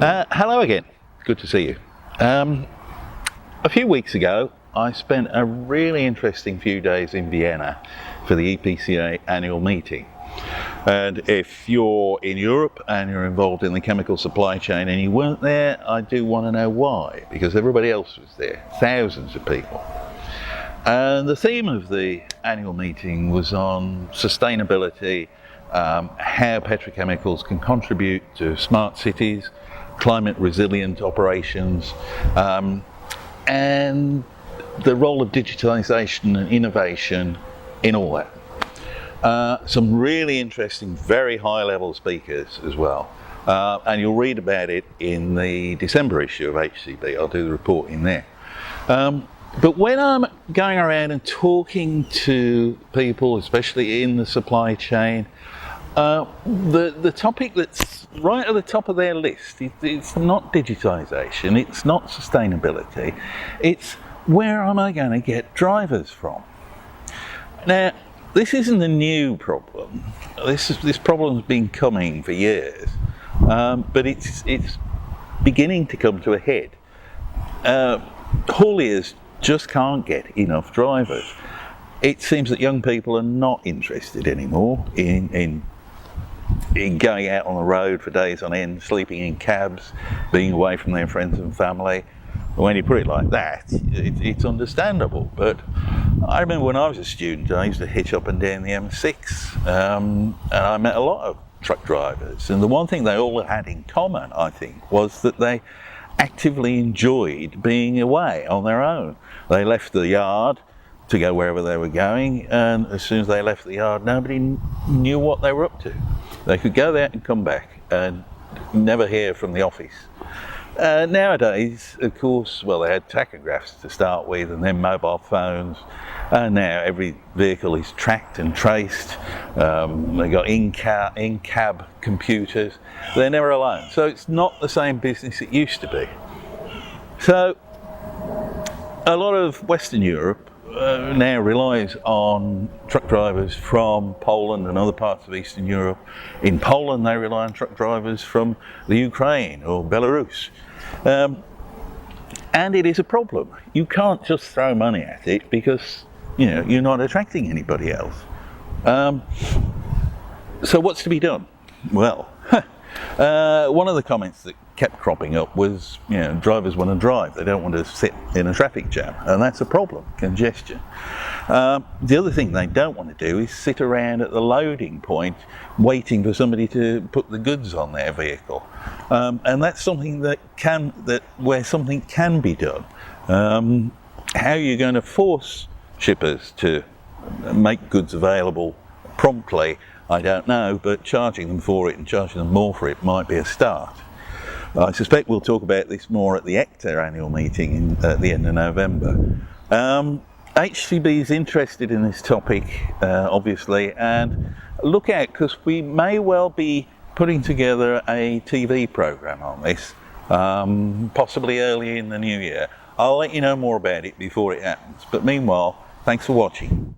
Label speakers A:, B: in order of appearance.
A: Hello again, good to see you. A few weeks ago I spent a really interesting few days in Vienna for the EPCA annual meeting. And if you're in Europe and you're involved in the chemical supply chain and you weren't there, I do want to know why, because everybody else was there, thousands of people. And the theme of the annual meeting was on sustainability, how petrochemicals can contribute to smart cities, climate resilient operations, and the role of digitalization and innovation in all that. Some really interesting, very high level speakers as well. And you'll read about it in the December issue of HCB. I'll do the report in there. But when I'm going around and talking to people, especially in the supply chain, the topic that's right at the top of their list, it's not digitization, it's not sustainability, it's where am I going to get drivers from? Now, this isn't a new problem. This problem's been coming for years, but it's beginning to come to a head. Hauliers just can't get enough drivers. It seems that young people are not interested anymore in going out on the road for days on end, sleeping in cabs, being away from their friends and family. When you put it like that, it's understandable. But I remember when I was a student, I used to hitch up and down the M6, and I met a lot of truck drivers. And the one thing they all had in common, I think, was that they actively enjoyed being away on their own. They left the yard to go wherever they were going, and as soon as they left the yard, nobody knew what they were up to. They could go there and come back and never hear from the office. Nowadays, of course, well, they had tachographs to start with, and then mobile phones, and now every vehicle is tracked and traced. They've got in-cab computers. They're never alone. So it's not the same business it used to be. So a lot of Western Europe now relies on truck drivers from Poland and other parts of Eastern Europe. In Poland, they rely on truck drivers from the Ukraine or Belarus. And it is a problem. You can't just throw money at it because, you're not attracting anybody else. So what's to be done? Well, one of the comments that kept cropping up was, drivers want to drive, they don't want to sit in a traffic jam, and that's a problem, congestion. The other thing they don't want to do is sit around at the loading point waiting for somebody to put the goods on their vehicle, and that's something where something can be done. How you're going to force shippers to make goods available promptly, I don't know, but charging them for it and charging them more for it might be a start. I suspect we'll talk about this more at the Editor annual meeting at the end of November. HCB is interested in this topic, obviously, and look out, because we may well be putting together a TV programme on this, possibly early in the new year. I'll let you know more about it before it happens, but meanwhile, thanks for watching.